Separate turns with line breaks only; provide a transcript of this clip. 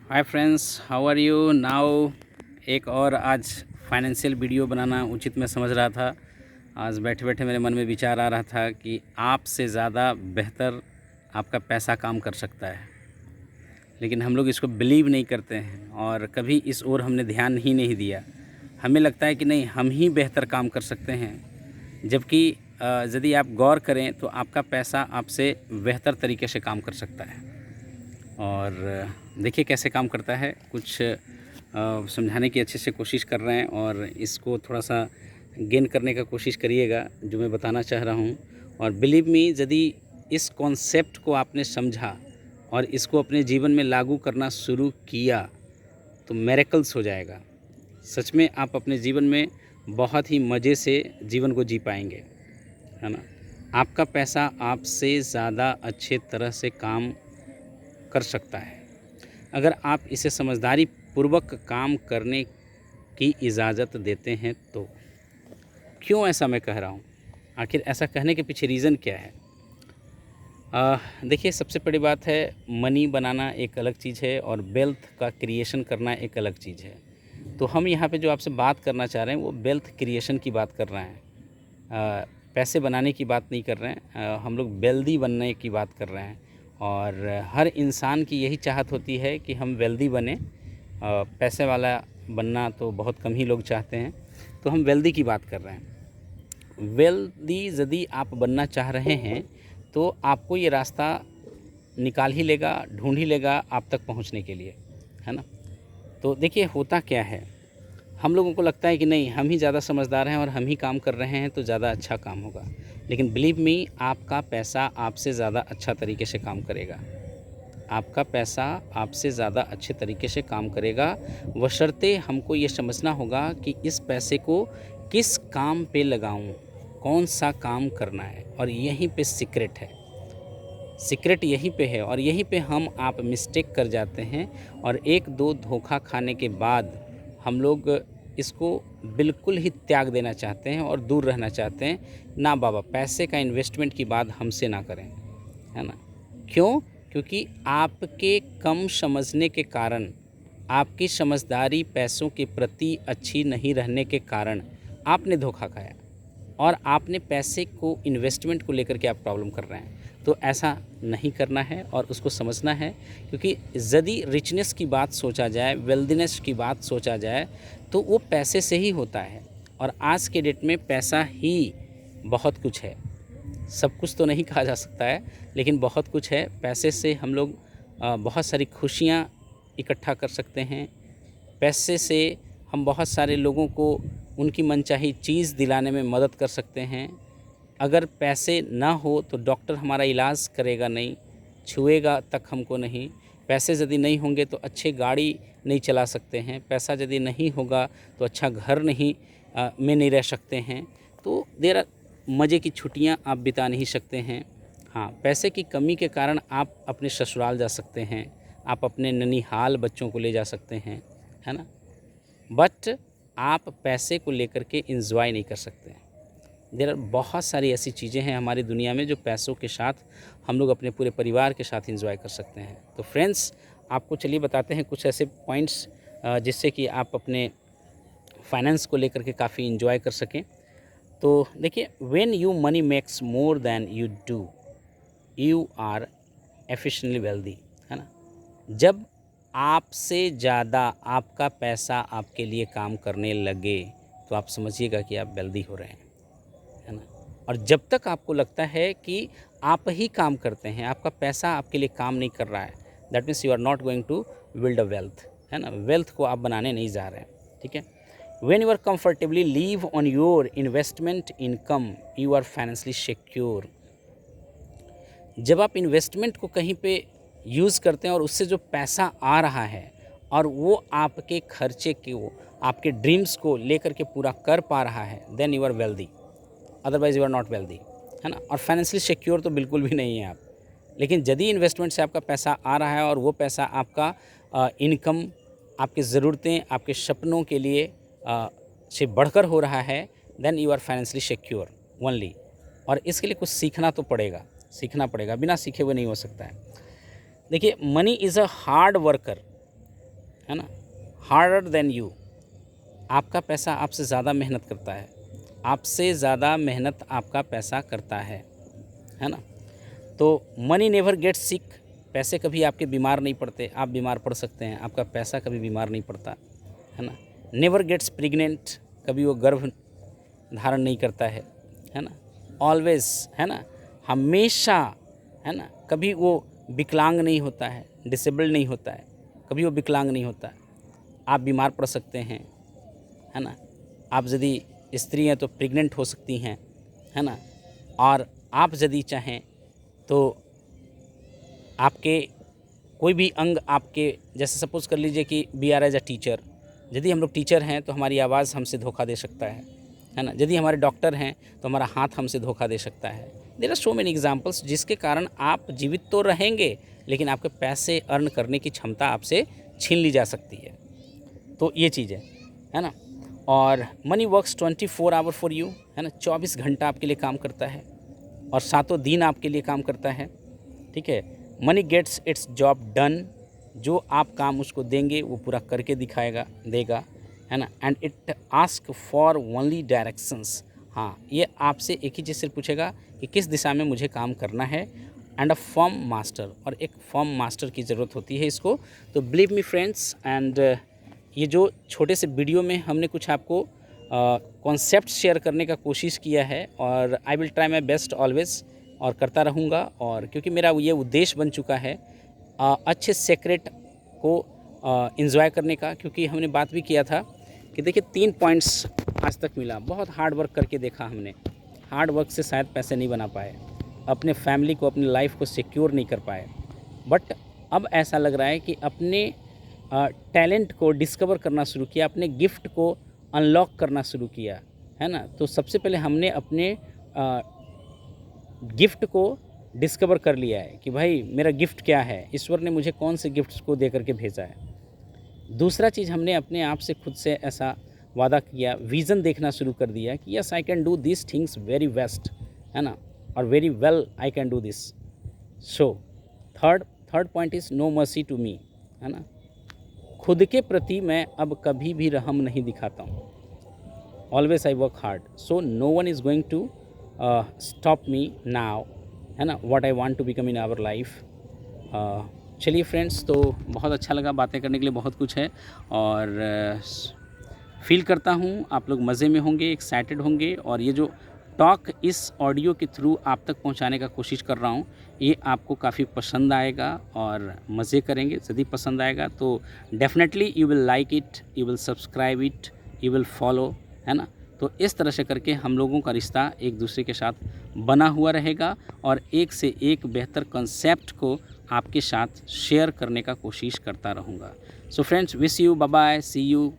Hi friends, how are you now. एक और आज फाइनेंशियल वीडियो बनाना उचित मैं समझ रहा था। आज बैठे बैठे मेरे मन में विचार आ रहा था कि आपसे ज़्यादा बेहतर आपका पैसा काम कर सकता है, लेकिन हम लोग इसको बिलीव नहीं करते हैं और कभी इस ओर हमने ध्यान ही नहीं दिया। हमें लगता है कि नहीं, हम ही बेहतर काम कर सकते हैं, जबकि यदि आप गौर करें तो आपका पैसा आपसे बेहतर तरीके से काम कर सकता है। और देखिए कैसे काम करता है, कुछ समझाने की अच्छे से कोशिश कर रहे हैं और इसको थोड़ा सा गेन करने का कोशिश करिएगा जो मैं बताना चाह रहा हूँ। और बिलीव मी, यदि इस कॉन्सेप्ट को आपने समझा और इसको अपने जीवन में लागू करना शुरू किया तो मिरेकल्स हो जाएगा। सच में आप अपने जीवन में बहुत ही मज़े से जीवन को जी पाएंगे, है ना। आपका पैसा आपसे ज़्यादा अच्छे तरह से काम कर सकता है अगर आप इसे समझदारी पूर्वक काम करने की इजाज़त देते हैं तो। क्यों ऐसा मैं कह रहा हूँ, आखिर ऐसा कहने के पीछे रीज़न क्या है। देखिए, सबसे बड़ी बात है, मनी बनाना एक अलग चीज़ है और वेल्थ का क्रिएशन करना एक अलग चीज़ है। तो हम यहाँ पे जो आपसे बात करना चाह रहे हैं वो वेल्थ क्रिएशन की बात कर रहे हैं, पैसे बनाने की बात नहीं कर रहे हैं। हम लोग वेल्दी बनने की बात कर रहे हैं और हर इंसान की यही चाहत होती है कि हम वेल्दी बने। पैसे वाला बनना तो बहुत कम ही लोग चाहते हैं, तो हम वेल्दी की बात कर रहे हैं। वेल्दी यदि आप बनना चाह रहे हैं तो आपको ये रास्ता निकाल ही लेगा, ढूंढ ही लेगा आप तक पहुंचने के लिए, है ना। तो देखिए, होता क्या है, हम लोगों को लगता है कि नहीं, हम ही ज़्यादा समझदार हैं और हम ही काम कर रहे हैं तो ज़्यादा अच्छा काम होगा। लेकिन बिलीव मी, आपका पैसा आपसे ज़्यादा अच्छा तरीके से काम करेगा। आपका पैसा आपसे ज़्यादा अच्छे तरीके से काम करेगा, बशर्ते हमको ये समझना होगा कि इस पैसे को किस काम पे लगाऊं, कौन सा काम करना है। और यहीं पे सीक्रेट है, सीक्रेट यहीं पे है। और यहीं पे हम आप मिस्टेक कर जाते हैं और एक दो धोखा खाने के बाद हम लोग इसको बिल्कुल ही त्याग देना चाहते हैं और दूर रहना चाहते हैं। ना बाबा, पैसे का इन्वेस्टमेंट की बात हमसे ना करें, है ना। क्यों? क्योंकि आपके कम समझने के कारण, आपकी समझदारी पैसों के प्रति अच्छी नहीं रहने के कारण आपने धोखा खाया और आपने पैसे को, इन्वेस्टमेंट को लेकर के आप प्रॉब्लम कर रहे हैं। तो ऐसा नहीं करना है और उसको समझना है, क्योंकि यदि रिचनेस की बात सोचा जाए, वेल्दीनेस की बात सोचा जाए तो वो पैसे से ही होता है। और आज के डेट में पैसा ही बहुत कुछ है। सब कुछ तो नहीं कहा जा सकता है, लेकिन बहुत कुछ है। पैसे से हम लोग बहुत सारी खुशियाँ इकट्ठा कर सकते हैं। पैसे से हम बहुत सारे लोगों को उनकी मनचाही चीज़ दिलाने में मदद कर सकते हैं। अगर पैसे ना हो तो डॉक्टर हमारा इलाज करेगा नहीं, छुएगा तक हमको नहीं। पैसे यदि नहीं होंगे तो अच्छी गाड़ी नहीं चला सकते हैं। पैसा यदि नहीं होगा तो अच्छा घर में नहीं रह सकते हैं। तो देर मज़े की छुट्टियां आप बिता नहीं सकते हैं। हाँ, पैसे की कमी के कारण आप अपने ससुराल जा सकते हैं, आप अपने ननिहाल बच्चों को ले जा सकते हैं, है ना। बट आप पैसे को लेकर के इंजॉय नहीं कर सकते। देर बहुत सारी ऐसी चीज़ें हैं हमारी दुनिया में जो पैसों के साथ हम लोग अपने पूरे परिवार के साथ इंजॉय कर सकते हैं। तो फ्रेंड्स, आपको चलिए बताते हैं कुछ ऐसे पॉइंट्स जिससे कि आप अपने फाइनेंस को लेकर के काफ़ी इंजॉय कर सकें। तो देखिए, when you money makes more than you do, you are efficiently wealthy, है ना। जब आपसे ज़्यादा आपका पैसा आपके लिए काम करने लगे तो आप समझिएगा कि आप वेल्दी हो रहे हैं, है ना। और जब तक आपको लगता है कि आप ही काम करते हैं, आपका पैसा आपके लिए काम नहीं कर रहा है, that means you are not going to build a wealth, है ना। वेल्थ को आप बनाने नहीं जा रहे हैं, ठीक है। When you are comfortably live on your investment income, you are financially secure. जब आप इन्वेस्टमेंट को कहीं पे यूज़ करते हैं और उससे जो पैसा आ रहा है और वो आपके खर्चे को, आपके ड्रीम्स को लेकर के पूरा कर पा रहा है, then you are wealthy. Otherwise you are not wealthy, है ना। और फाइनेंशियली सिक्योर तो बिल्कुल भी नहीं है आप। लेकिन यदि इन्वेस्टमेंट से आपका पैसा आ रहा है और वो पैसा आपका इनकम, आपकी ज़रूरतें, आपके सपनों के लिए से बढ़कर हो रहा है, then you are financially secure only. और इसके लिए कुछ सीखना तो पड़ेगा, सीखना पड़ेगा, बिना सीखे हुए नहीं हो सकता है। देखिए, money is a hard worker है ना, हार्डर देन यू, आपका पैसा आपसे ज़्यादा मेहनत करता है, आपसे ज़्यादा मेहनत आपका पैसा करता है ना। तो मनी नेवर गेट्स सिक, पैसे कभी आपके बीमार नहीं पड़ते, आप बीमार पड़ सकते हैं, आपका पैसा कभी बीमार नहीं पड़ता, है ना। नेवर गेट्स प्रेग्नेंट, कभी वो गर्भ धारण नहीं करता है ना। ऑलवेज, है ना, हमेशा, है ना, कभी वो विकलांग नहीं होता है, डिसेबल्ड नहीं होता है, कभी वो विकलांग नहीं होता है। आप बीमार पड़ सकते हैं, है ना, आप यदि स्त्री हैं तो प्रेग्नेंट हो सकती हैं, है ना, और आप यदि चाहें तो आपके कोई भी अंग आपके, जैसे सपोज़ कर लीजिए कि we are as a teacher, यदि हम लोग टीचर हैं तो हमारी आवाज़ हमसे धोखा दे सकता है ना। यदि हमारे डॉक्टर हैं तो हमारा हाथ हमसे धोखा दे सकता है। There are so many examples जिसके कारण आप जीवित तो रहेंगे लेकिन आपके पैसे अर्न करने की क्षमता आपसे छीन ली जा सकती है। तो ये चीज़ है ना। और money works 24 hour for you, है ना, 24 घंटा आपके लिए काम करता है और 7 दिन आपके लिए काम करता है, ठीक है। Money gets its job done, जो आप काम उसको देंगे वो पूरा करके दिखाएगा, देगा, है ना। And it ask for only directions, हाँ, ये आपसे एक ही चीज़ से पूछेगा कि किस दिशा में मुझे काम करना है। एंड अ फर्म मास्टर, और एक फर्म मास्टर की ज़रूरत होती है इसको। तो बिलीव मी फ्रेंड्स, एंड ये जो छोटे से वीडियो में हमने कुछ आपको कॉन्सेप्ट शेयर करने का कोशिश किया है, और I will try my best always, और करता रहूँगा। और क्योंकि मेरा ये उद्देश्य बन चुका है अच्छे सेक्रेट को एंजॉय करने का, क्योंकि हमने बात भी किया था कि देखिए 3 पॉइंट्स आज तक मिला, बहुत हार्ड वर्क करके देखा हमने, हार्ड वर्क से शायद पैसे नहीं बना पाए, अपने फैमिली को, अपनी लाइफ को सिक्योर नहीं कर पाए, बट अब ऐसा लग रहा है कि अपने टैलेंट को डिस्कवर करना शुरू किया, अपने गिफ्ट को अनलॉक करना शुरू किया, है ना। तो सबसे पहले हमने अपने गिफ्ट को डिस्कवर कर लिया है कि भाई मेरा गिफ्ट क्या है, ईश्वर ने मुझे कौन से गिफ्ट्स को दे करके भेजा है। दूसरा चीज़, हमने अपने आप से खुद से ऐसा वादा किया, विज़न देखना शुरू कर दिया कि yes I can do this things very best, है ना, और very well I can do this. So third point is no mercy to me, है ना, खुद के प्रति मैं अब कभी भी रहम नहीं दिखाता हूँ। Always I work hard, so no one is going to stop me now, है ना, what I want to become in our life. चलिए फ्रेंड्स, तो बहुत अच्छा लगा, बातें करने के लिए बहुत कुछ है, और फील करता हूँ आप लोग मज़े में होंगे, एक्साइटेड होंगे, और ये जो टॉक इस ऑडियो के थ्रू आप तक पहुँचाने का कोशिश कर रहा हूँ, ये आपको काफ़ी पसंद आएगा और मज़े करेंगे। यदि पसंद आएगा तो definitely you will like it, you will subscribe it, you will follow, है ना। तो इस तरह से करके हम लोगों का रिश्ता एक दूसरे के साथ बना हुआ रहेगा, और एक से एक बेहतर कंसेप्ट को आपके साथ शेयर करने का कोशिश करता रहूँगा। So friends, wish you, bye bye, see you.